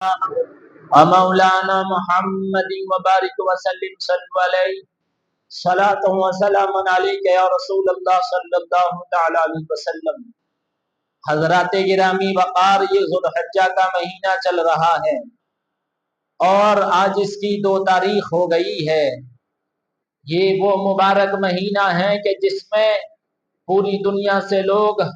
मौलाना मुहम्मद वबारिक वसल्लम सल्लल्लाहु अलैहि सलातो व सलामुन अलैका या रसूल अल्लाह सल्लल्लाहु तआला अलैहि वसल्लम। हजरात गिरामी वक़ार, ये ज़ुल्हिज्जा का महीना चल रहा है और आज इसकी 2 तारीख हो गई है। ये वो मुबारक महीना है कि जिसमें पूरी दुनिया से लोग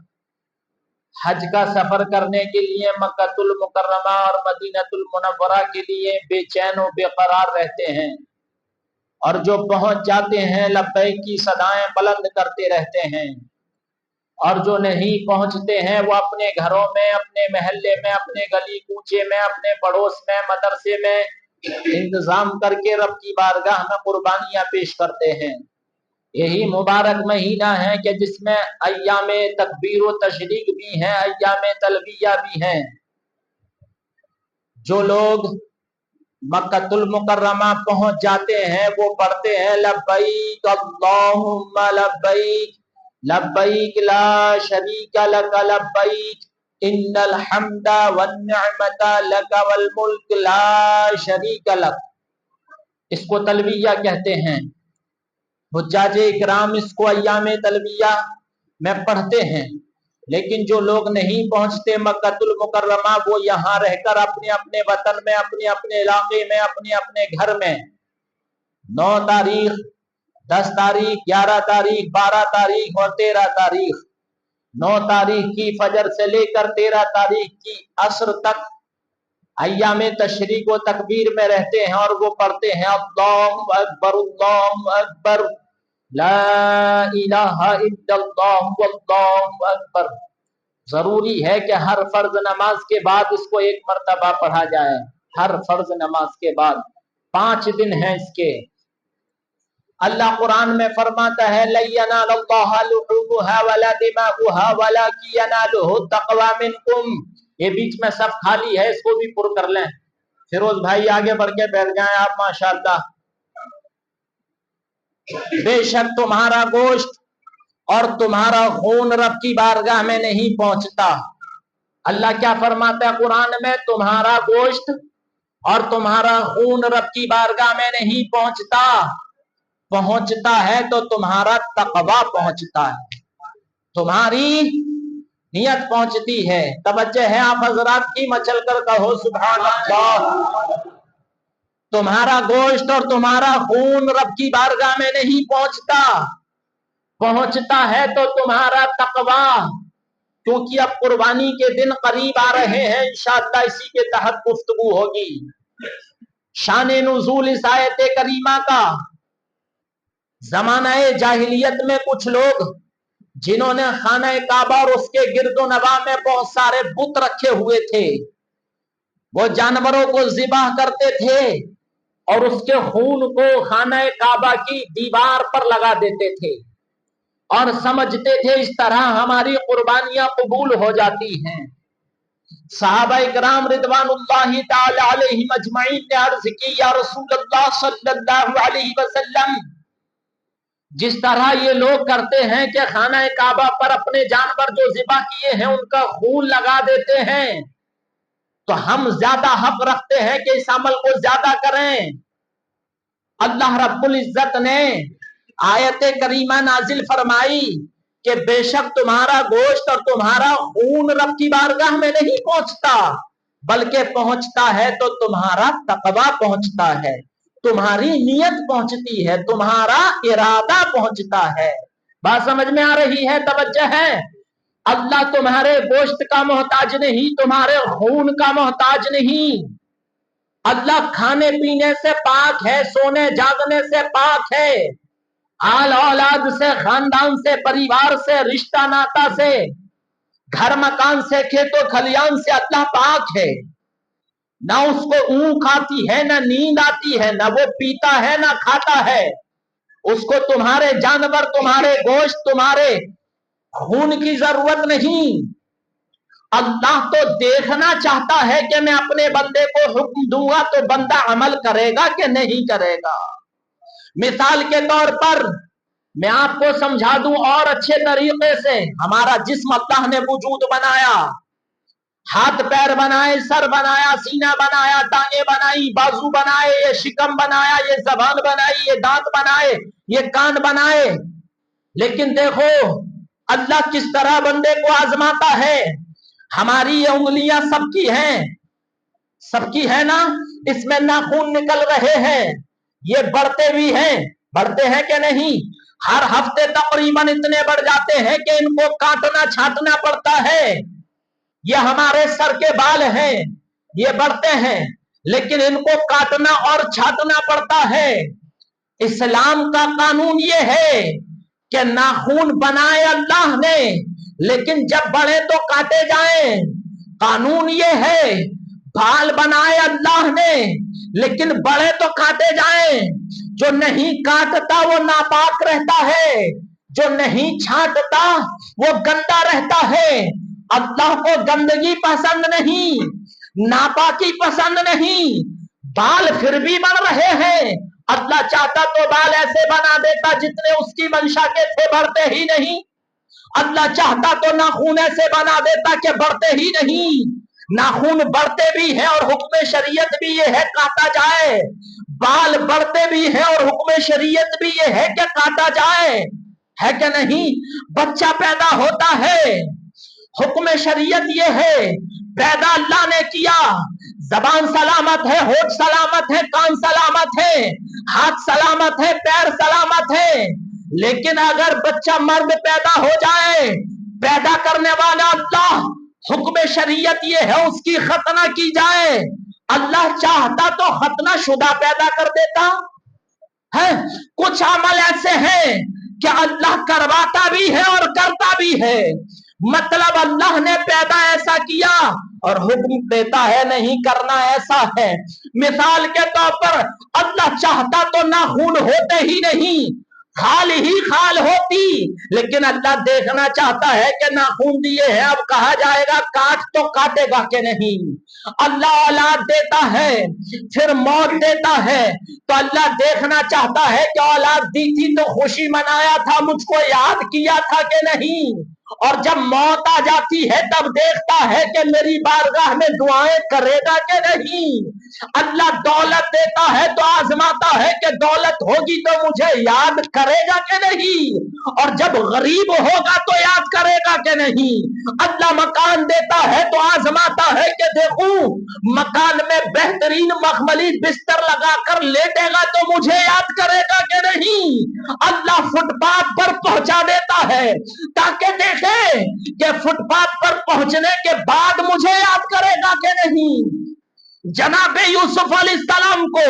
हज का सफर करने के लिए मक्कातुल मुकर्रमा और मदीनतुल मुनव्वरा के लिए बेचैन और बेकरार रहते हैं, और जो पहुंच जाते हैं लब्बैक की सदाएं बुलंद करते रहते हैं, और जो नहीं पहुंचते हैं वो अपने घरों में, अपने महल्ले में, अपने गली कूचे में, अपने पड़ोस में, मदरसे में इंतजाम करके रब की बारगाह में कुर्बानियां पेश करते हैं। यही मुबारक महीना है कि जिसमें अय्यामे तकबीर व तशरीक भी हैं, अय्यामे तलबिया भी हैं। जो लोग मक्कातुल मुकर्रमा पहुंच जाते हैं वो पढ़ते हैं लब्बैक अल्लाहुम्मा लब्बैक लब्बैक ला शरीक लक लब्बैक इन्नल हम्दा वन निअमता लक वल मुल्क ला शरीक लक। इसको तलबिया कहते हैं। हुज्जाजे इकराम इसको अय्यामे तलबिया में पढ़ते हैं, लेकिन जो लोग नहीं पहुंचते मक्कातुल मुकर्रमा वो यहाँ रहकर अपने अपने वतन में, अपने अपने इलाके में, अपने अपने घर में 9 तारीख, 10 तारीख, 11 तारीख, 12 तारीख और 13 तारीख, 9 तारीख की फजर से लेकर 13 तारीख की असर तक अय्यामे तशरीक व तकबीर में रहते हैं और वो पढ़ते हैं अल्लाहु अकबर ला इलाहा इल्लल्लाह वल्लाहु अकबर। जरूरी है कि हर फर्ज नमाज के बाद इसको 1 मरतबा पढ़ा जाए। हर फर्ज नमाज के बाद 5 दिन है इसके। अल्लाह कुरान में फरमाता है लयनालल्लाह लुहुमुहा वला दिमाउहा वलाकिन यनालुहु तक़वा मिनकुम। ये बीच में सब खाली है, इसको भी पुर कर लें। फिरोज भाई आगे बढ़ के बैठ जाएं आप, माशाअल्लाह। बेशक तुम्हारा गोश्त और तुम्हारा खून रब की बारगाह में नहीं पहुंचता। अल्लाह क्या फरमाता है कुरान में? तुम्हारा गोश्त और तुम्हारा खून रब की बारगाह में नहीं पहुंचता। पहुंचता है तो तुम्हारा तकवा पहुंचता है, तुम्हारी नियत पहुंचती है। तवज्जो है आप हजरात की, मचल कर कहो सुभान अल्लाह। तुम्हारा गोश्त और तुम्हारा खून रब की बारगाह में नहीं पहुंचता, पहुंचता है तो तुम्हारा तकवा। क्योंकि अब कुर्बानी के दिन करीब आ रहे हैं, इंशाअल्लाह इसी के तहत गुफ्तगू होगी। शान नुज़ूल इस आयत करीमा का, ज़मानाए जाहिलियत में कुछ लोग जिन्होंने खाना काबा और उसके गिरदो नवा में बहुत सारे बुत रखे हुए थे, वो जानवरों को ज़िबाह करते थे और उसके खून को खाना काबा की दीवार पर लगा देते थे और समझते थे इस तरह हमारी कुर्बानियां कबूल हो जाती हैं। सहाबा इकराम रिदवानुल्लाहि ताला अलैहिम अजमईन ने अर्ज की, या रसूलल्लाह सल्लल्लाहु अलैहि वसल्लम, जिस तरह ये लोग करते हैं कि खाना काबा पर अपने जानवर जो ज़िबा किए हैं उनका खून लगा देते हैं, तो हम ज्यादा हक रखते हैं कि इस अमल को ज्यादा करें। अल्लाह रब्बुल इज्जत ने आयत करीमा नाजिल फरमाई कि बेशक तुम्हारा गोश्त और तुम्हारा खून रब की बारगाह में नहीं पहुंचता, बल्कि पहुंचता है तो तुम्हारा तकवा पहुंचता है, तुम्हारी नियत पहुंचती है, तुम्हारा इरादा पहुंचता है। बात समझ में आ रही है? तवज्जो है। अल्लाह तुम्हारे गोश्त का मोहताज नहीं, तुम्हारे खून का मोहताज नहीं। अल्लाह खाने पीने से पाक है, सोने जागने से पाक है, आल औलाद से, खानदान से, परिवार से, रिश्ता नाता से, घर मकान से, खेतों खलियान से अल्लाह पाक है। ना उसको ऊँख आती है, ना नींद आती है, ना वो पीता है, ना खाता है। उसको तुम्हारे जानवर, तुम्हारे गोश्त, तुम्हारे खून की जरूरत नहीं। अल्लाह तो देखना चाहता है कि मैं अपने बंदे को हुक्म दूंगा तो बंदा अमल करेगा कि नहीं करेगा। मिसाल के तौर पर मैं आपको समझा दूं और अच्छे तरीके से। हमारा जिस्म अल्लाह ने वजूद बनाया, ہاتھ پیر بنائے, سر بنایا, سینہ بنایا, ٹانگیں بنائی, بازو بنائے, یہ شکم بنایا, یہ زبان بنائی, یہ دانت بنائے, یہ کان بنائے. لیکن دیکھو اللہ کس طرح بندے کو آزماتا ہے. ہماری یہ انگلیاں سب کی ہیں, سب کی ہے نا, اس میں ناخن نکل رہے ہیں, یہ بڑھتے بھی ہیں, بڑھتے ہیں کہ نہیں؟ ہر ہفتے تقریباً اتنے بڑھ جاتے ہیں کہ ان کو کاٹنا چھانٹنا پڑتا ہے. یہ ہمارے سر کے بال ہیں, یہ بڑھتے ہیں لیکن ان کو کاٹنا اور چھانٹنا پڑتا ہے. اسلام کا قانون یہ ہے کہ ناخن بنائے اللہ نے, لیکن جب بڑھے تو کاٹے جائیں. قانون یہ ہے بال بنائے اللہ نے, لیکن بڑے تو کاٹے جائیں. جو نہیں کاٹتا وہ ناپاک رہتا ہے, جو نہیں چھانٹتا وہ گندا رہتا ہے. اللہ کو گندگی پسند نہیں, ناپاکی پسند نہیں. بال پھر بھی بڑھ رہے ہیں. اللہ چاہتا تو بال ایسے بنا دیتا جتنے اس کی منشا کے تھے, بڑھتے ہی نہیں. اللہ چاہتا تو ناخن ایسے بنا دیتا کہ بڑھتے ہی نہیں. ناخن بڑھتے بھی ہیں اور حکم شریعت بھی یہ ہے کاٹا جائے. بال بڑھتے بھی ہیں اور حکم شریعت بھی یہ ہے کہ کاٹا جائے. ہے کہ نہیں؟ بچہ پیدا ہوتا ہے, حکم شریعت یہ ہے, پیدا اللہ نے کیا, زبان سلامت ہے, ہونٹ سلامت ہے, کان سلامت ہے, ہاتھ سلامت ہے, پیر سلامت ہے. لیکن اگر بچہ مرد پیدا ہو جائے, پیدا کرنے والا اللہ, حکم شریعت یہ ہے اس کی ختنہ کی جائے. اللہ چاہتا تو ختنہ شدہ پیدا کر دیتا ہے. کچھ عمل ایسے ہیں کہ اللہ کرواتا بھی ہے اور کرتا بھی ہے. مطلب اللہ نے پیدا ایسا کیا اور حکم دیتا ہے نہیں کرنا ایسا ہے. مثال کے طور پر اللہ چاہتا تو ناخن ہوتے ہی نہیں, خال ہی خال ہوتی, لیکن اللہ دیکھنا چاہتا ہے کہ ناخن دیے ہیں, اب کہا جائے گا کاٹ تو کاٹے گا کہ نہیں. اللہ اولاد دیتا ہے پھر موت دیتا ہے, تو اللہ دیکھنا چاہتا ہے کہ اولاد دی تھی تو خوشی منایا تھا, مجھ کو یاد کیا تھا کہ نہیں. اور جب موت آ جاتی ہے تب دیکھتا ہے کہ میری بارگاہ میں دعائیں کرے گا کہ نہیں. اللہ دولت دیتا ہے تو آزماتا ہے کہ دولت ہوگی تو مجھے یاد کرے گا کہ نہیں, اور جب غریب ہوگا تو یاد کرے گا کہ نہیں. اللہ مکان دیتا ہے تو آزماتا ہے کہ دیکھوں مکان میں بہترین مخملی بستر لگا کر لیٹے گا تو مجھے یاد کرے گا کہ نہیں. اللہ فٹ پاتھ پر پہنچا دیتا ہے تاکہ دیکھے کہ فٹ پاتھ پر پہنچنے کے بعد مجھے یاد کرے گا کہ نہیں. جناب یوسف علیہ السلام کو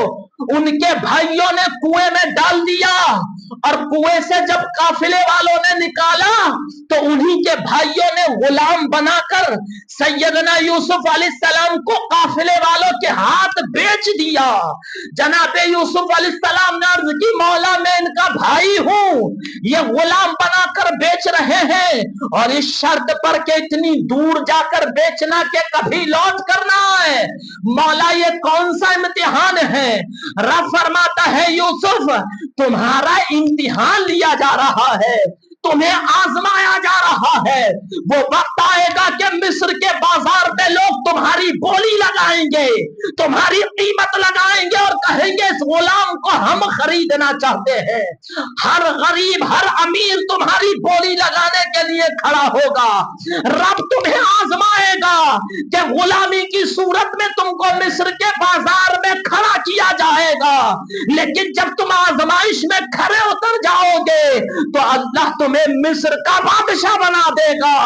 ان کے بھائیوں نے کنویں میں ڈال دیا, اور کنویں سے جب قافلے والوں نے نکالا تو انہی کے بھائیوں نے غلام بنا کر سیدنا یوسف علیہ السلام کو قافلے والوں کے ہاتھ بیچ دیا. جناب یوسف علیہ السلام نے عرض کی مولا میں ان کا بھائی ہوں, یہ غلام بنا کر بیچ رہے ہیں, اور اس شرط پر کہ اتنی دور جا کر بیچنا کہ کبھی لوٹ کرنا ہے. مولا یہ کون سا امتحان ہے؟ رب فرماتا ہے یوسف تمہارا امتحان لیا جا رہا ہے, تمہیں آزمایا جا رہا ہے. وہ وقت آئے گا کہ مصر کے بازار میں لوگ تمہاری بولی لگائیں گے, تمہاری قیمت لگائیں گے اور کہیں گے اس غلام کو ہم خریدنا چاہتے ہیں. ہر غریب ہر امیر تمہاری بولی لگانے کے لیے کھڑا ہوگا. رب تمہیں آزمائے گا کہ غلامی کی صورت میں تم کو مصر کے بازار میں کھڑا کیا جائے گا, لیکن جب تم آزمائش میں کھڑے اتر جاؤ گے تو اللہ تمہیں مصر کا بادشاہ بنا دے گا.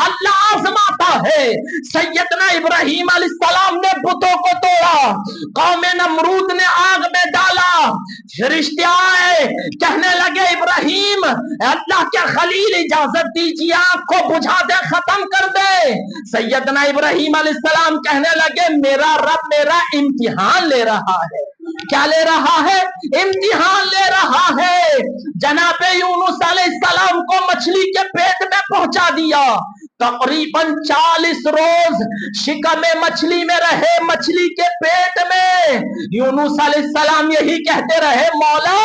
اللہ آزماتا ہے. سیدنا ابراہیم علیہ السلام نے بتوں کو توڑا, قوم نمرود نے آگ میں ڈالا, فرشتے آئے کہنے لگے ابراہیم اللہ کے خلیل اجازت دیجیے آگ کو بجھا دے, ختم کر دے. سیدنا ابراہیم علیہ السلام کہنے لگے میرا رب میرا امتحان لے رہا ہے. کیا لے رہا ہے؟ امتحان لے رہا ہے. جناب یونس علیہ السلام کو مچھلی کے پیٹ میں پہنچا دیا, تقریباً 40 روز شکم مچھلی میں رہے, مچھلی کے پیٹ میں. یونس علیہ السلام یہی کہتے رہے مولا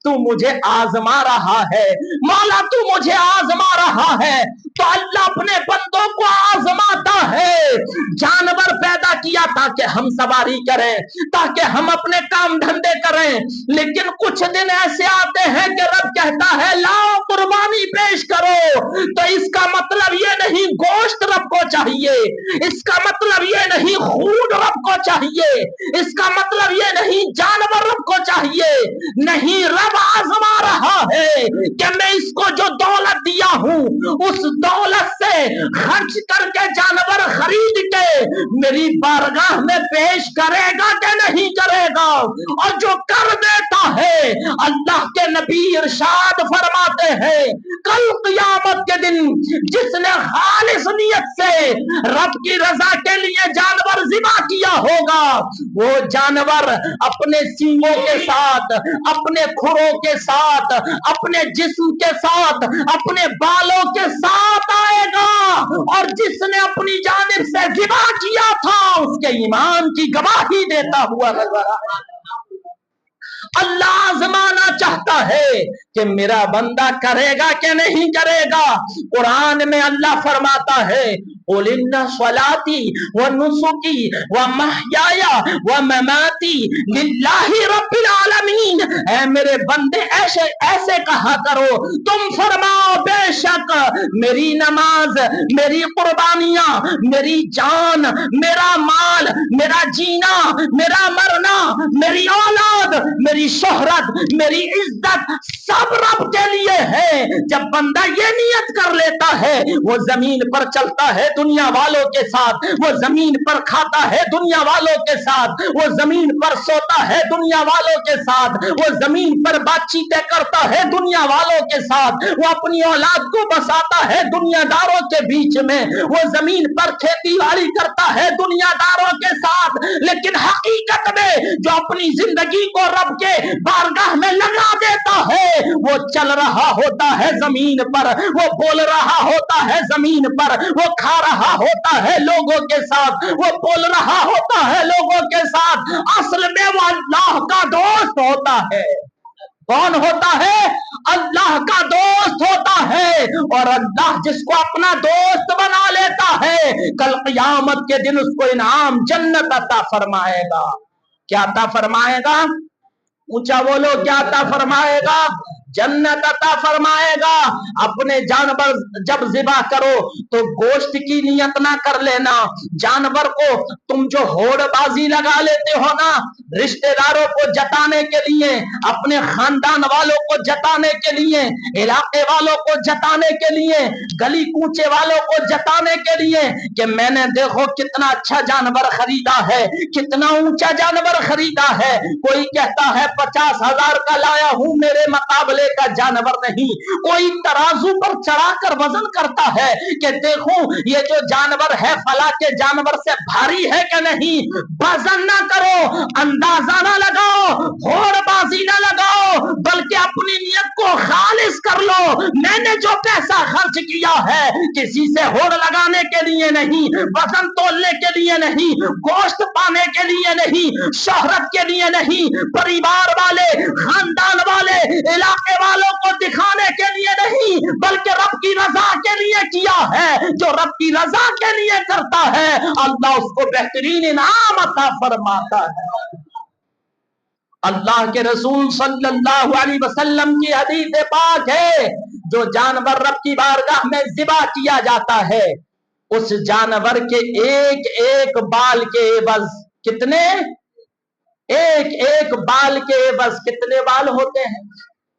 تو مجھے آزما رہا ہے, مولا تو مجھے آزما رہا ہے. तो अल्लाह अपने बंदों को आजमाता है। जानवर पैदा किया ताकि हम सवारी करें, ताकि हम अपने काम धंधे करें, लेकिन कुछ दिन ऐसे आते हैं कि रब कहता है लाओ कुर्बानी पेश करो। तो इसका मतलब ये नहीं गोश्त रब को चाहिए, इसका मतलब ये नहीं खून रब को चाहिए, इसका मतलब ये नहीं जानवर रब को चाहिए। नहीं, रब आजमा रहा है कि मैं इसको जो दौलत दिया हूं उस दौलत से खर्च करके जानवर खरीद के मेरी बारगाह में पेश करेगा कि नहीं करेगा। और जो कर देता है, अल्लाह के नबी इरशाद फरमाते हैं कल क़यामत के दिन जिसने खालिस नियत से रब की रजा के लिए जानवर ज़िबा किया होगा, वो जानवर अपने सींगों के साथ, अपने खुरों के साथ, अपने जिस्म के साथ, अपने बालों के साथ आएगा। और जिसने अपनी जानिब से ज़िबा किया था उसके ईमान की गवाही देता हुआ नजर आएगा। अल्लाह आजमाना चाहता है कि मेरा बंदा करेगा कि नहीं करेगा। कुरान में अल्लाह फरमाता है उलिन्ना स्वलाती व नुसुकी व महयाया व ममाती लिल्लाहि रब्बिल आलमीन। ऐ मेरे बंदे ऐसे ऐसे कहा करो, तुम फरमाओ बेशक मेरी नमाज, मेरी कुर्बानियां, मेरी जान, मेरा माल, मेरा जीना, मेरा मरना, मेरी औलाद, मेरी शोहरत, मेरी इज्जत सब रब के लिए है। जब बंदा ये नियत कर लेता है, वो जमीन पर चलता है दुनिया वालों के साथ, वो जमीन पर खाता है दुनिया वालों के साथ, वो जमीन पर सोता है दुनिया वालों के साथ, वो जमीन पर बातचीतें करता है दुनिया वालों के साथ, वो अपनी औलाद को बसाता है दुनियादारों के बीच में, वो जमीन पर खेती बाड़ी करता है दुनियादारों के साथ। लेकिन हकीकत में जो अपनी जिंदगी को रब के बारगाह में लगा देता है, वो चल रहा होता है जमीन पर, वो बोल रहा होता है जमीन पर, वो खा रहा होता है लोगों के साथ, वो बोल रहा होता है लोगों के साथ। असल में वो अल्लाह का दोस्त होता है। कौन होता है? अल्लाह का दोस्त होता है। और अल्लाह जिसको अपना दोस्त बना लेता है, कल क़यामत के दिन उसको इनाम जन्नत अता फरमाएगा। क्या अता फरमाएगा? ऊंचा बोलो, क्या अता फरमाएगा? जन्नत अता फरमाएगा। अपने जानवर जब ज़िबा करो तो गोश्त की नियत ना कर लेना। जानवर को तुम जो होड़बाजी लगा लेते हो ना, रिश्तेदारों को जताने के लिए, अपने खानदान वालों को जताने के लिए, इलाके वालों को जताने के लिए, गली कूचे वालों को जताने के लिए कि मैंने देखो कितना अच्छा जानवर खरीदा है, कितना ऊंचा जानवर खरीदा है। कोई कहता है 50,000 का लाया हूं, मेरे मुकाबले का जानवर नहीं। कोई तराजू पर चढ़ाकर वजन करता है कि देखो ये जो जानवर है फला के जानवर से भारी है कि नहीं। वजन ना करो, अंदाजा ना लगाओ, होड़बाजी ना लगाओ, बल्कि अपनी नियत को खालिस कर लो। मैंने जो पैसा खर्च किया है किसी से होड़ लगाने के लिए नहीं, वजन तोलने के लिए नहीं, गोश्त पाने के लिए नहीं, शोहरत के लिए नहीं, परिवार वाले, खानदान वाले, इलाके वालों को दिखाने के लिए नहीं, बल्कि रब की रजा के लिए किया है। जो रब की रजा के लिए करता है, अल्लाह उसको बेहतरीन इनाम अता फरमाता है। अल्लाह के रसूल सल्लल्लाहु अलैहि वसल्लम की हदीस पाक है, जो जानवर रब की बारगाह में ज़िबा किया जाता है, उस जानवर के एक एक बाल के एवज कितने, एक एक बाल के एवज कितने बाल होते हैं?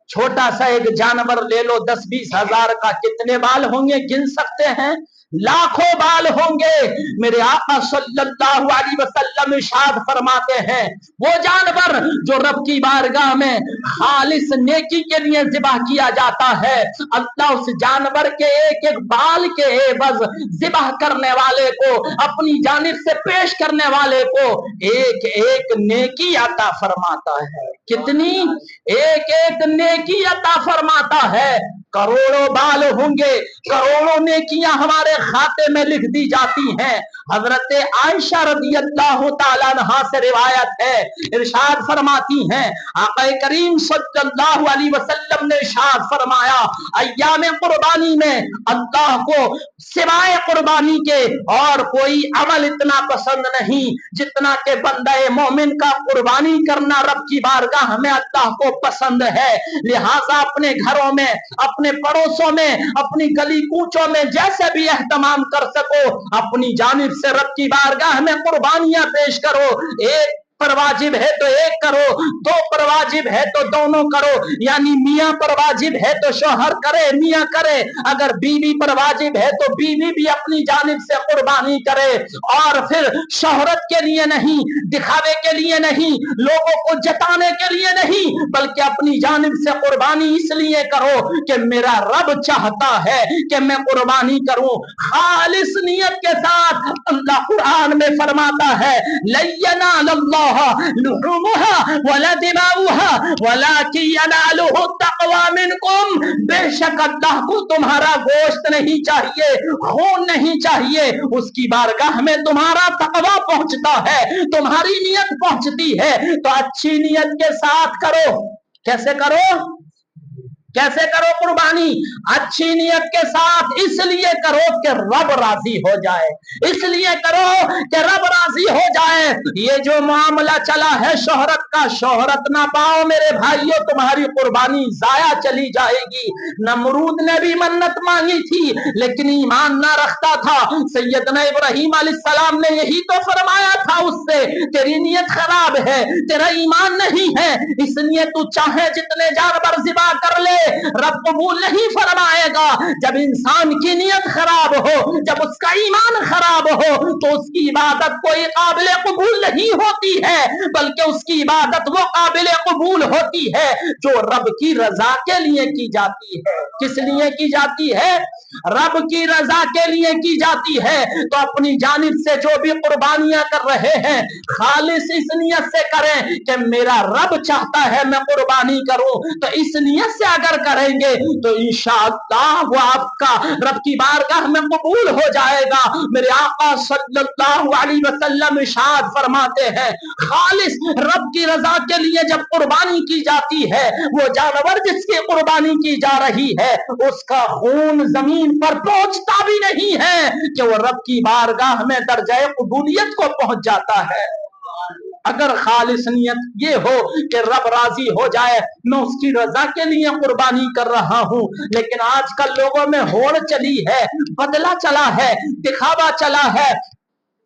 छोटा सा एक जानवर ले लो 10-20 हजार का, कितने बाल होंगे गिन सकते हैं? लाखों बाल होंगे। मेरे आका सल्लल्लाहु अलैहि वसल्लम इरशाद फरमाते हैं, वो जानवर जो रब की बारगाह में खालिस नेकी के लिए ज़िबा किया जाता है, अल्लाह उस जानवर के एक एक बाल के एवज ज़िबा करने वाले को, अपनी जानिब से पेश करने वाले को एक एक नेकी अता फरमाता है। कितनी? एक एक नेकी अता फरमाता है। करोड़ों बाल होंगे, करोड़ों नेकियां हमारे खाते में लिख दी जाती हैं। हजरत आयशा रज़ी अल्लाह तआला अन्हा से रिवायत है, इरशाद फरमाती हैं, आका करीम सल्लल्लाहु अलैहि वसल्लम ने इरशाद फरमाया, अय्याम कुर्बानी में अल्लाह को सिवाय कुर्बानी के और कोई अमल इतना पसंद नहीं जितना के बंदे मोमिन का कुर्बानी करना रब की बारगाह में अल्लाह को पसंद है। लिहाजा अपने घरों में, अपने पड़ोसों में, अपनी गली कूचों में जैसे भी एहतमाम कर सको, अपनी जानिब से रब की बारगाह में कुर्बानियां पेश करो। एक पर वाजिब है तो एक करो, दो पर वाजिब है तो दोनों करो, यानी मियां पर वाजिब है तो शौहर करे, मियां करे। अगर बीवी पर वाजिब है तो बीवी भी अपनी जानिब से कुर्बानी करे, और फिर शोहरत के लिए नहीं, दिखावे के लिए नहीं, लोगों को जताने के लिए नहीं, बल्कि अपनी जानिब से कुर्बानी इसलिए करो कि मेरा रब चाहता है कि मैं कुर्बानी करूं खालिस नियत के साथ। अल्लाह कुरान में फरमाता है, लयना लल्लाह लुहुमुहा वला दिमाउहा वलाकिन यनालुहु तक़वा मिनकुम। बेशक अल्लाह को तुम्हारा गोश्त नहीं चाहिए, खून नहीं चाहिए, उसकी बारगाह में तुम्हारा तक़वा पहुंचता है, तुम्हारी नियत पहुंचती है। तो अच्छी नियत के साथ करो। कैसे करो? कैसे करो कुर्बानी? अच्छी नियत के साथ इसलिए करो कि रब राजी हो जाए, इसलिए करो कि रब राजी हो जाए। ये जो मामला चला है शोहरत का, शोहरत ना पाओ मेरे भाइयों, तुम्हारी कुर्बानी जाया चली जाएगी। नमरूद ने भी मन्नत मांगी थी लेकिन ईमान ना रखता था। सैयदना इब्राहीम अलैहिस्सलाम ने यही तो फरमाया था उससे, तेरी नियत खराब है, तेरा ईमान नहीं है, इसलिए तू चाहे जितने जानवर ज़िबा कर ले, रब कबूल नहीं फरमाएगा। जब इंसान की नियत खराब हो, जब उसका ईमान खराब हो, तो उसकी इबादत कोई काबिल कबूल नहीं होती है, बल्कि उसकी इबादत वो काबिल कबूल होती है जो रब की रजा के लिए की जाती है। किस लिए की जाती है? रब की रजा के लिए की जाती है। तो अपनी जानिब से जो भी कुर्बानियां कर रहे हैं, खालिस इस नियत से करें कि मेरा रब चाहता है मैं कुर्बानी करूं। तो इस नियत से अगर करेंगे तो इंशाअल्लाह वो आपका रब की बारगाह में कबूल हो जाएगा। मेरे आका सल्लल्लाहु अलैहि वसल्लम इरशाद फरमाते हैं, खालिस रब की रजा के लिए जब कुर्बानी की जाती है, वो जानवर जिसकी कुर्बानी की जा रही है उसका खून जमीन पर पहुंचता भी नहीं है कि वो रब की बारगाह में दर्जा कबूलियत को पहुंच जाता है। अगर खालिस नियत ये हो कि रब राजी हो जाए, मैं उसकी रजा के लिए कुर्बानी कर रहा हूं। लेकिन आजकल लोगों में होड़ चली है, बदला चला है, दिखावा चला है।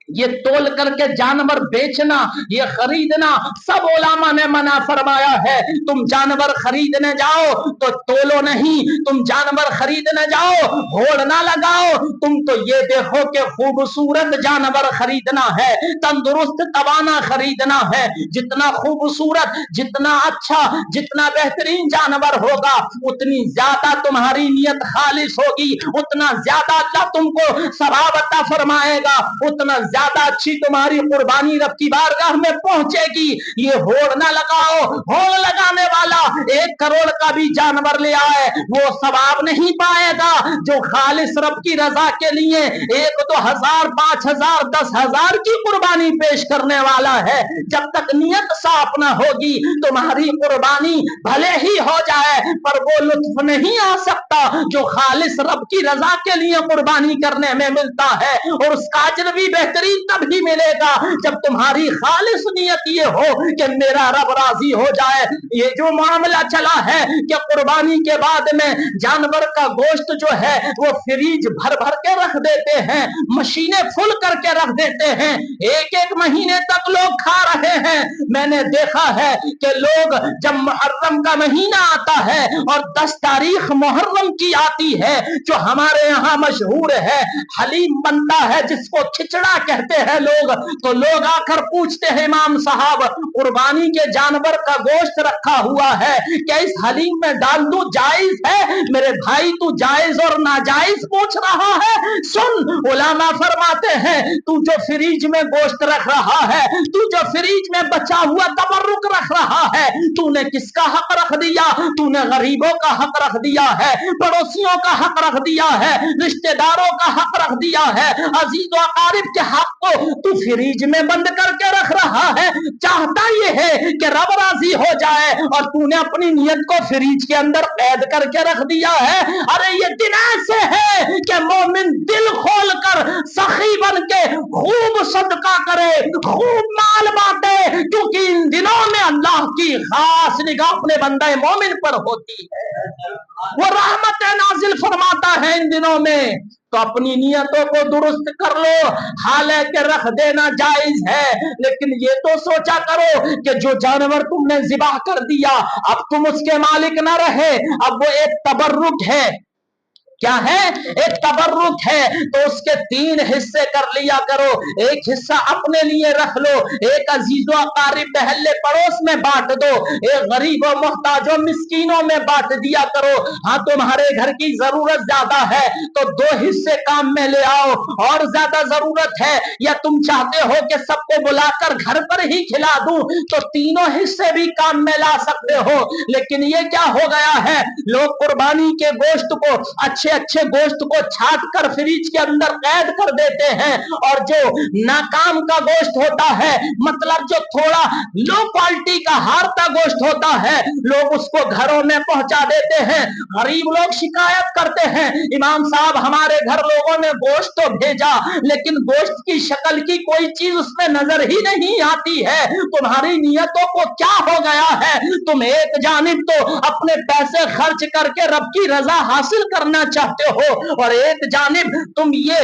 ये तोल करके जानवर बेचना, ये खरीदना, सब उलामा ने मना फरमाया है। तुम जानवर खरीदने जाओ तो तोलो नहीं, तुम जानवर खरीदने जाओ होड़ ना लगाओ। तुम तो ये देखो कि खूबसूरत जानवर खरीदना है, तंदुरुस्त तवाना खरीदना है। जितना खूबसूरत, जितना अच्छा, जितना बेहतरीन जानवर होगा, उतनी ज्यादा तुम्हारी नियत खालिस होगी, उतना ज्यादा अल्लाह तुमको सवाब अता फरमाएगा, उतना ज्यादा अच्छी तुम्हारी कुर्बानी रब की बारगाह में पहुंचेगी। ये होड़ ना लगाओ। होड़ लगाने वाला 1 करोड़ का भी जानवर ले आए, वो सवाब नहीं पाएगा जो खालिस रब की रजा के लिए 1, 2 हजार, 5 हजार, 10 हजार की कुर्बानी पेश करने वाला है। जब तक नियत साफ ना होगी, तुम्हारी कुर्बानी भले ही हो जाए पर वो लुत्फ नहीं आ सकता जो खालिस रब की रजा के लिए कुर्बानी करने में मिलता है। और उसका अजर भी बेहतरीन तभी मिलेगा जब तुम्हारी खालिस नियत ये हो कि मेरा रब राजी हो जाए। ये जो मामला चला है कि कुर्बानी के बाद में जानवर का गोश्त जो है वो फ्रीज भर भर के रख देते हैं, मशीनें फुल करके रख देते हैं, 1-1 महीने तक लोग खा रहे हैं। मैंने देखा है कि लोग जब मुहर्रम का महीना आता है और 10 तारीख मुहर्रम की आती है, जो हमारे यहाँ मशहूर है, हलीम बनता है जिसको खिचड़ा कहते कहते हैं लोग, तो लोग आकर पूछते हैं इमाम साहब कुर्बानी के जानवर का गोश्त रखा हुआ है, क्या इस हलीम में डाल दूं, जायज है? मेरे भाई तू जायज और नाजायज पूछ रहा है। सुन, उलामा फरमाते हैं तू जो फ्रिज में गोश्त रख रहा है, तू जो फ्रिज में बचा हुआ तबर्रुक रख रहा है, तूने किसका हक रख दिया? तूने गरीबों का हक रख दिया है, पड़ोसियों का हक रख दिया है, रिश्तेदारों का हक रख दिया है, अजीज और आरिफ के हक को तू फ्रिज में बंद करके रख रहा है। चाहता ये है कि रब राजी हो जाए और तूने अपनी नियत को फ्रिज के अंदर कैद करके रख दिया है। अरे ये दिन ऐसे है कि मोमिन दिल खोल कर सखी बन के खूब सदका करे, खूब माल बांटे, क्योंकि इन दिनों में अल्लाह की खास निगाह अपने बंदे मोमिन पर होती है, वो रहमत नाजिल फरमाता है इन दिनों में। तो अपनी नियतों को दुरुस्त कर लो। हालांकि रख देना जायज है, लेकिन ये तो सोचा करो कि जो जानवर तुमने ज़िबाह कर दिया अब तुम उसके मालिक ना रहे, अब वो एक तबर्रुक है। क्या है? एक तबर्रुक है, तो उसके 3 हिस्से कर लिया करो। एक हिस्सा अपने लिए रख लो, एक अजीजों अकारिब महल्ले पड़ोस में बांट दो, एक गरीबों मोहताजों मिस्कीनों में बांट दिया करो। हाँ, तुम्हारे घर की जरूरत ज्यादा है तो 2 हिस्से काम में ले आओ, और ज्यादा जरूरत है या तुम चाहते हो कि सबको बुलाकर घर पर ही खिला दूं तो 3 हिस्से भी काम में ला सकते हो। लेकिन ये क्या हो गया है, लोग कुर्बानी के गोश्त को अच्छे अच्छे गोश्त को छाट कर फ्रिज के अंदर कैद कर देते हैं, और जो नाकाम का गोश्त होता है, मतलब जो थोड़ा लो क्वालिटी का हारता गोश्त होता है, लोग उसको घरों में पहुंचा देते हैं। गरीब लोग शिकायत करते हैं, इमाम साहब हमारे घर लोगों ने गोश्त तो भेजा लेकिन गोश्त की शक्ल की कोई चीज उसमें नजर ही नहीं आती है। तुम्हारी नियतों को क्या हो गया है? तुम एक जानिब तो अपने पैसे खर्च करके रब की रजा हासिल करना चाहते हो, और एक जानिब तुम ये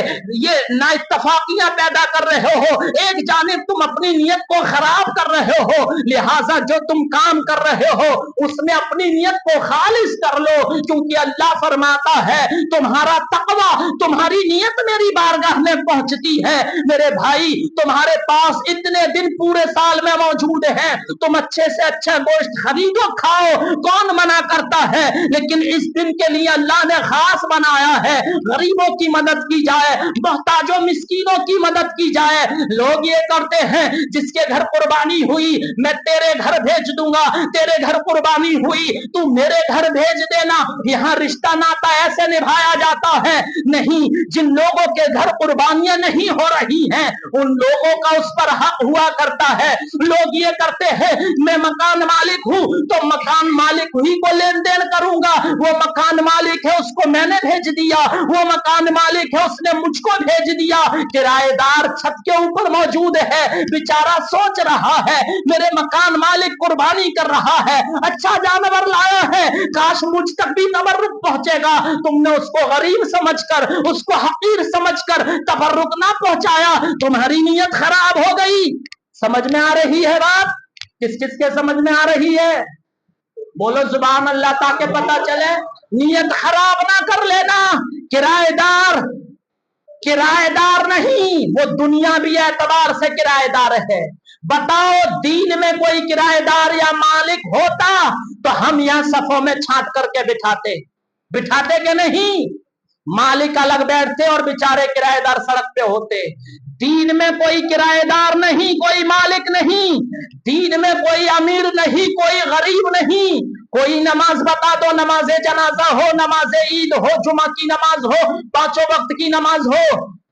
नाइत्तफाकियां पैदा कर रहे हो, एक जानिब तुम अपनी नियत को खराब कर रहे हो। लिहाजा जो तुम काम कर रहे हो उसमें अपनी नियत को खालिस कर लो, क्योंकि अल्लाह फरमाता है तुम्हारा तकवा, तुम्हारी नियत मेरी बारगाह में पहुंचती है। मेरे भाई, तुम्हारे पास इतने दिन पूरे साल में मौजूद है, तुम अच्छे से अच्छा गोश्त खरीदो, खाओ, कौन मना करता है, लेकिन इस दिन के लिए अल्लाह ने खास बनाया है, गरीबों की मदद की जाए, मोहताजों मिस्कीनों की मदद की जाए। लोग ये करते हैं जिसके घर कुर्बानी हुई मैं तेरे घर भेज दूंगा, तेरे घर कुर्बानी हुई तू मेरे घर भेज देना। यहाँ रिश्ता नाता ऐसे निभाया जाता है नहीं। जिन लोगों के घर कुर्बानियां नहीं हो रही हैं उन लोगों का उस पर हक हुआ करता है। लोग ये करते हैं मैं मकान मालिक हूं तो मकान मालिक ही को लेन देन करूंगा, वो मकान मालिक है उसको मैंने भेज दिया, वो मकान मालिक है उसने मुझको भेज दिया। किराएदार छत के ऊपर मौजूद है, बेचारा सोच रहा है मेरे मकान मालिक कुर्बानी कर रहा है, अच्छा जानवर लाया है, काश मुझ तक भी तबर्रुक पहुंचेगा। तुमने उसको गरीब समझकर, उसको हकीर समझकर तबर्रुक ना पहुंचाया, तुम्हारी नीयत खराब हो गई। समझ में आ रही है बात? किस किस के समझ में आ रही है? बोलो सुभान अल्लाह, ताकि पता चले। नियत खराब ना कर लेना। किराएदार किराएदार नहीं, वो दुनिया भी एतबार से किराएदार है। बताओ दीन में कोई किराएदार या मालिक होता तो हम यहाँ सफों में छांट करके बिठाते के नहीं? मालिक अलग बैठते और बेचारे किराएदार सड़क पे होते। दीन में कोई किराएदार नहीं, कोई मालिक नहीं, दीन में कोई अमीर नहीं, कोई गरीब नहीं। कोई नमाज बता दो, नमाज जनाजा हो, नमाज ईद हो, जुमा की नमाज हो, 5 वक्त की नमाज हो,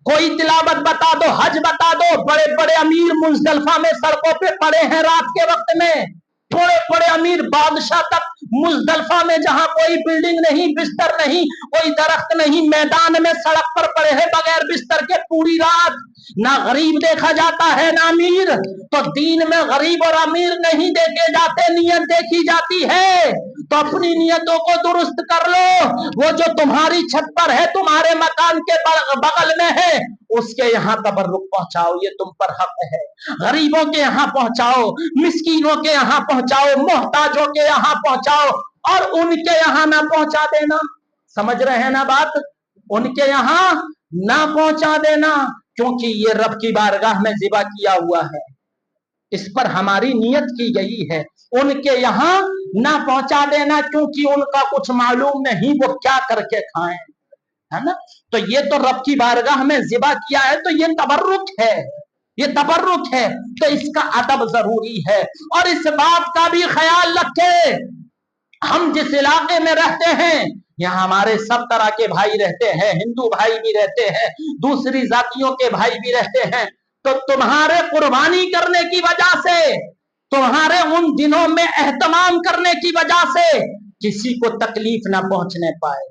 कोई तिलावत बता दो, हज बता दो। बड़े बड़े अमीर मुजदलफा में सड़कों पे पड़े हैं रात के वक्त में, बड़े बड़े अमीर बादशाह तक मुजदलफा में जहां कोई बिल्डिंग नहीं, बिस्तर नहीं, कोई दरख्त नहीं, मैदान में सड़क पर पड़े हैं बगैर बिस्तर के पूरी रात। ना गरीब देखा जाता है ना अमीर। तो दीन में गरीब और अमीर नहीं देखे जाते, नियत देखी जाती है। तो अपनी नियतों को दुरुस्त कर लो। वो जो तुम्हारी छत पर है, तुम्हारे मकान के बगल में है, उसके यहाँ तबर्रुक पहुंचाओ, ये तुम पर हक है। गरीबों के यहाँ पहुंचाओ, मिस्कीनों के यहाँ पहुंचाओ, मोहताजों के यहाँ पहुंचाओ, और उनके यहाँ ना पहुंचा देना। समझ रहे हैं ना बात? उनके यहाँ ना पहुंचा देना, क्योंकि ये रब की बारगाह में ज़िबा किया हुआ है, इस पर हमारी नियत की गई है। उनके यहाँ ना पहुंचा देना, क्योंकि उनका कुछ मालूम नहीं वो क्या करके खाएं, है ना। तो ये तो रब की बारगाह में ज़िबा किया है, तो ये तबर्रुक है, ये तबर्रुक है, तो इसका अदब जरूरी है। और इस बात का भी ख्याल रखे, हम जिस इलाके में रहते हैं यहाँ हमारे सब तरह के भाई रहते हैं, हिंदू भाई भी रहते हैं, दूसरी जातियों के भाई भी रहते हैं। तो तुम्हारे कुर्बानी करने की वजह से, तुम्हारे उन दिनों में एहतमाम करने की वजह से किसी को तकलीफ ना पहुंचने पाए।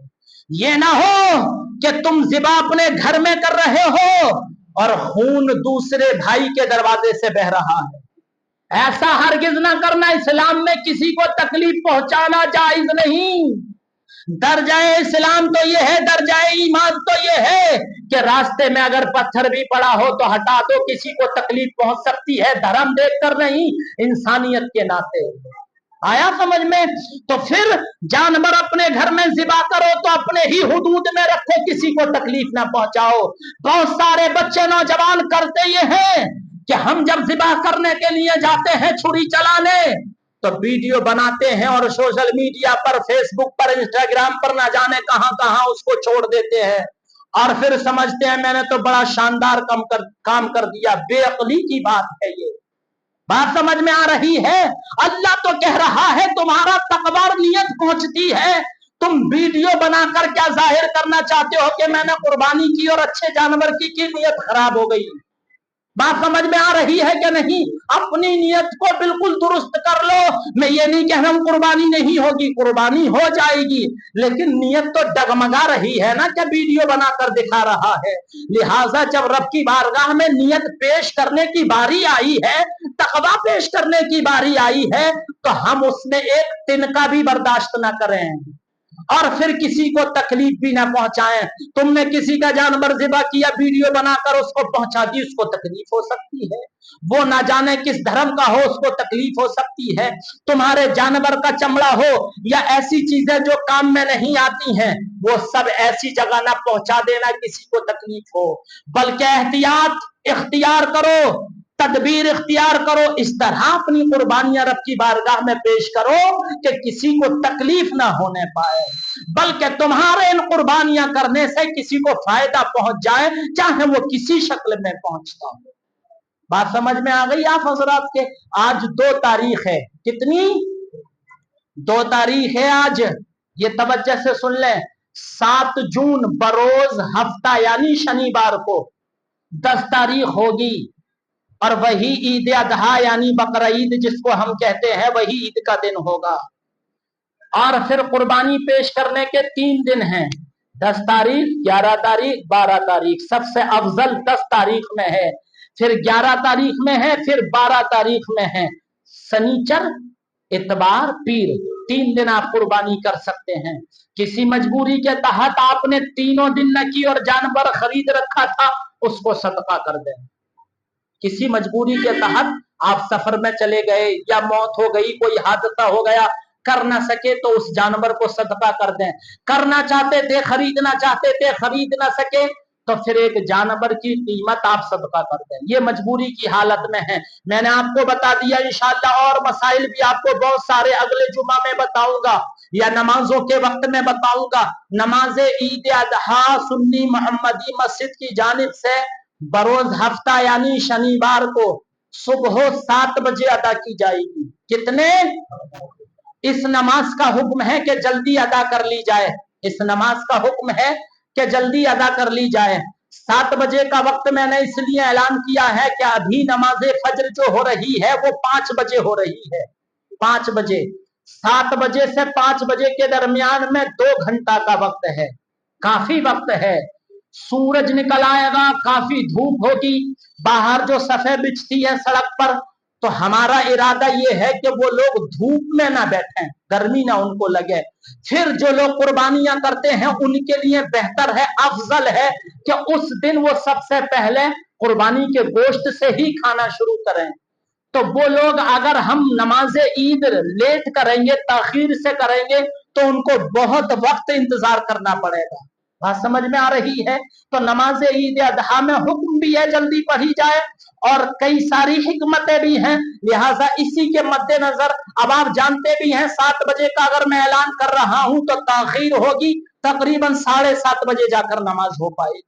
ये ना हो कि तुम ज़िबा अपने घर में कर रहे हो और खून दूसरे भाई के दरवाजे से बह रहा है। ऐसा हरगिज ना करना। इस्लाम में किसी को तकलीफ पहुंचाना जायज नहीं। दर्जाए इस्लाम तो ये है, दर्जाए ईमान तो ये है कि रास्ते में अगर पत्थर भी पड़ा हो तो हटा दो, किसी को तकलीफ पहुंच सकती है, धर्म देखकर नहीं, इंसानियत के नाते। आया समझ में? तो फिर जानवर अपने घर में ज़िबा करो तो अपने ही हुदूद में रखो, किसी को तकलीफ ना पहुंचाओ। बहुत सारे बच्चे नौजवान करते ये हैं कि हम जब ज़िबा करने के लिए जाते हैं छुरी चलाने, तो वीडियो बनाते हैं और सोशल मीडिया पर, फेसबुक पर, इंस्टाग्राम पर ना जाने कहां कहां उसको छोड़ देते हैं, और फिर समझते हैं मैंने तो बड़ा शानदार काम कर दिया। बेअक्ली की बात है ये। बात समझ में आ रही है? अल्लाह तो कह रहा है तुम्हारा तकवा और नियत पहुंचती है, तुम वीडियो बनाकर क्या जाहिर करना चाहते हो कि मैंने कुर्बानी की और अच्छे जानवर की नियत खराब हो गई। बात समझ में आ रही है कि नहीं? अपनी नियत को बिल्कुल दुरुस्त कर लो। मैं ये नहीं कह रहा हूं कुर्बानी नहीं होगी, कुर्बानी हो जाएगी, लेकिन नियत तो डगमगा रही है ना, क्या वीडियो बनाकर दिखा रहा है। लिहाजा जब रब की बारगाह में नियत पेश करने की बारी आई है, तकवा पेश करने की बारी आई है, तो हम उसमें एक तिनका भी बर्दाश्त ना करें और फिर किसी को तकलीफ भी ना पहुंचाएं। तुमने किसी का जानवर ज़िबा किया, वीडियो बनाकर उसको पहुंचा दी, उसको तकलीफ हो सकती है, वो ना जाने किस धर्म का हो, उसको तकलीफ हो सकती है। तुम्हारे जानवर का चमड़ा हो या ऐसी चीजें जो काम में नहीं आती हैं, वो सब ऐसी जगह ना पहुंचा देना किसी को तकलीफ हो, बल्कि एहतियात इख्तियार करो, तदबीर इख्तियार करो, इस तरह अपनी कुर्बानियां रब की बारगाह में पेश करो कि किसी को तकलीफ ना होने पाए, बल्कि तुम्हारे इन कुर्बानियां करने से किसी को फायदा पहुंच जाए, चाहे वो किसी शक्ल में पहुंचता हो। बात समझ में आ गई आप हजरात के? आज 2 तारीख है, कितनी? 2 तारीख है आज। ये तवज्जो से सुन ले, 7 जून बरोज हफ्ता यानी शनिवार को 10 तारीख होगी, और वही ईद अदहा यानी बकरा ईद जिसको हम कहते हैं, वही ईद का दिन होगा। और फिर कुर्बानी पेश करने के 3 दिन हैं, 10 तारीख, 11 तारीख, 12 तारीख। सबसे अफजल 10 तारीख में है, फिर 11 तारीख में है, फिर 12 तारीख में है। शनिचर, इतवार, पीर, 3 दिन आप कुर्बानी कर सकते हैं। किसी मजबूरी के तहत आपने तीनों दिन न की और जानवर खरीद रखा था, उसको सदका कर दें। किसी मजबूरी के तहत आप सफर में चले गए या मौत हो गई, कोई हादसा हो गया, कर ना सके तो उस जानवर को सदका कर दें। करना चाहते थे, खरीदना चाहते थे, खरीद ना सके तो फिर एक जानवर की कीमत आप सदका कर दें। ये मजबूरी की हालत में है। मैंने आपको बता दिया, इंशाअल्लाह और मसाइल भी आपको बहुत सारे अगले जुमा में बताऊंगा या नमाजों के वक्त में बताऊंगा। नमाज ईद अदहा सुन्नी मोहम्मदी मस्जिद की जानिब से बरोज हफ्ता यानी शनिवार को सुबह 7 बजे अदा की जाएगी। कितने? इस नमाज का हुक्म है कि जल्दी अदा कर ली जाए, इस नमाज का हुक्म है कि जल्दी अदा कर ली जाए। 7 बजे का वक्त मैंने इसलिए ऐलान किया है कि अभी नमाज फजर जो हो रही है वो 5 बजे हो रही है, 5 बजे। 7 बजे से 5 बजे के दरमियान में 2 घंटा का वक्त है, काफी वक्त है। सूरज निकल आएगा, काफी धूप होगी, बाहर जो सफेद बिछती है सड़क पर, तो हमारा इरादा ये है कि वो लोग धूप में ना बैठें, गर्मी ना उनको लगे। फिर जो लोग कुर्बानियां करते हैं उनके लिए बेहतर है, अफजल है कि उस दिन वो सबसे पहले कुर्बानी के गोश्त से ही खाना शुरू करें। तो वो लोग अगर हम नमाज ईद लेट करेंगे, ताखीर से करेंगे, तो उनको बहुत वक्त इंतजार करना पड़ेगा। बात समझ में आ रही है? तो नमाज ईद अजहा में हुक्म भी है जल्दी पढ़ी जाए और कई सारी हिकमतें भी हैं। लिहाजा इसी के मद्देनजर अब आप जानते भी हैं 7 बजे का अगर मैं ऐलान कर रहा हूं तो ताखीर होगी, तकरीबन 7:30 बजे जाकर नमाज हो पाएगी।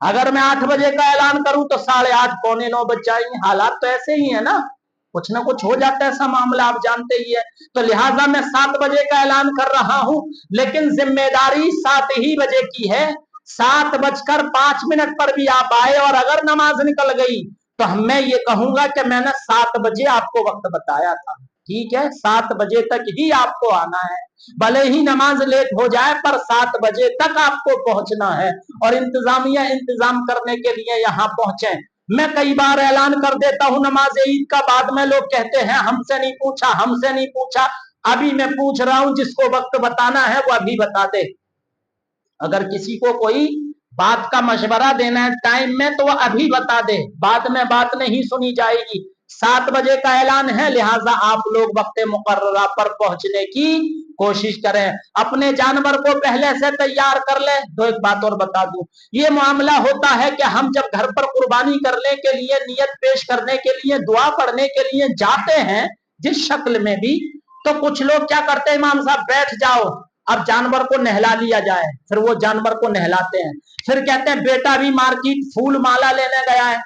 अगर मैं 8 बजे का ऐलान करूं तो 8:30 पौने 9 बज जाएंगे। हालात तो ऐसे ही है ना, कुछ ना कुछ हो जाता है, ऐसा मामला आप जानते ही है। तो लिहाजा मैं 7 बजे का ऐलान कर रहा हूं, लेकिन जिम्मेदारी 7 ही बजे की है। 7:05 पर भी आप आए और अगर नमाज निकल गई तो मैं ये कहूंगा कि मैंने 7 बजे आपको वक्त बताया था। ठीक है, 7 बजे तक ही आपको आना है, भले ही नमाज लेट हो जाए पर 7 बजे तक आपको पहुंचना है और इंतजामिया इंतजाम करने के लिए यहाँ पहुंचे। मैं कई बार ऐलान कर देता हूं नमाज ईद का, बाद में लोग कहते हैं हमसे नहीं पूछा, हमसे नहीं पूछा। अभी मैं पूछ रहा हूं, जिसको वक्त बताना है वो अभी बता दे। अगर किसी को कोई बात का मशवरा देना है टाइम में तो वो अभी बता दे, बाद में बात नहीं सुनी जाएगी। 7 बजे का ऐलान है, लिहाजा आप लोग वक्त मुकर्ररा पर पहुंचने की कोशिश करें, अपने जानवर को पहले से तैयार कर ले। तो एक बात और बता दूं, ये मामला होता है कि हम जब घर पर कुर्बानी करने के लिए, नियत पेश करने के लिए, दुआ पढ़ने के लिए जाते हैं जिस शक्ल में भी, तो कुछ लोग क्या करते हैं, इमाम साहब बैठ जाओ, अब जानवर को नहला लिया जाए। फिर वो जानवर को नहलाते हैं, फिर कहते हैं बेटा भी मार्केट फूल माला लेने गया है,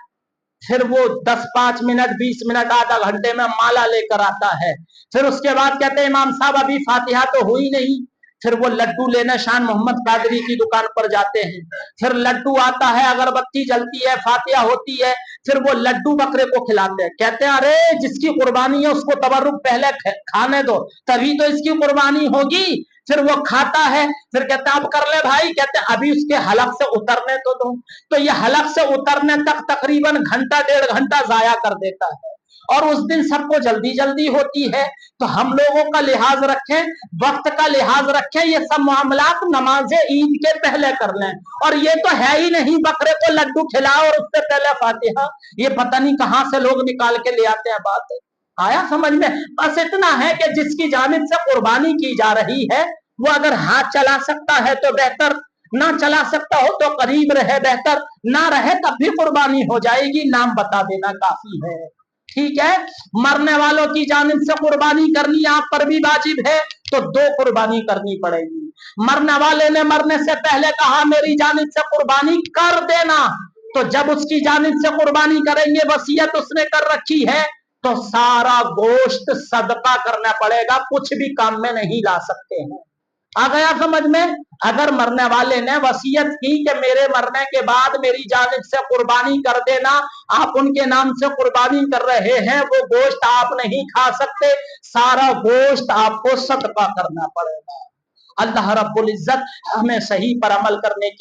फिर वो 10-5 मिनट 20 मिनट आधा घंटे में माला लेकर आता है। फिर उसके बाद कहते हैं इमाम साहब अभी फातिहा तो हुई नहीं, फिर वो लड्डू लेने शान मोहम्मद कादरी की दुकान पर जाते हैं। फिर लड्डू आता है, अगरबत्ती जलती है, फातिहा होती है, फिर वो लड्डू बकरे को खिलाते हैं। कहते हैं अरे जिसकी कुर्बानी है उसको तबर्रुक पहले खाने दो, तभी तो इसकी कुर्बानी होगी। फिर वो खाता है, फिर कहते हैं अब कर ले भाई, कहते हैं अभी उसके हलक से उतरने तो दो। तो ये हलक से उतरने तक तकरीबन घंटा 1.5 घंटा जाया कर देता है और उस दिन सबको जल्दी जल्दी होती है। तो हम लोगों का लिहाज रखें, वक्त का लिहाज रखें, ये सब मामलात नमाज ईद के पहले कर लें। और ये तो है ही नहीं बकरे को लड्डू खिलाओ और उससे पहले फातिहा, ये पता नहीं कहां से लोग निकाल के ले आते हैं। बात आया समझ में? बस इतना है कि जिसकी जानिब से कुर्बानी की जा रही है वो अगर हाथ चला सकता है तो बेहतर, ना चला सकता हो तो करीब रहे बेहतर, ना रहे तब भी कुर्बानी हो जाएगी, नाम बता देना काफी है। ठीक है, मरने वालों की जानिब से कुर्बानी करनी आप पर भी वाजिब है तो 2 कुर्बानी करनी पड़ेगी। मरने वाले ने मरने से पहले कहा मेरी जानिब से कुर्बानी कर देना, तो जब उसकी जानिब से कुर्बानी करेंगे, वसीयत उसने कर रखी है, तो सारा गोश्त सदका करना पड़ेगा, कुछ भी काम में नहीं ला सकते हैं। आ गया समझ में? अगर मरने वाले ने वसीयत की कि मेरे मरने के बाद मेरी जानिब से कुर्बानी कर देना, आप उनके नाम से कुर्बानी कर रहे हैं, वो गोश्त आप नहीं खा सकते, सारा गोश्त आपको सदका करना पड़ेगा। अल्लाह रब्बुल इज्जत हमें सही पर अमल करने की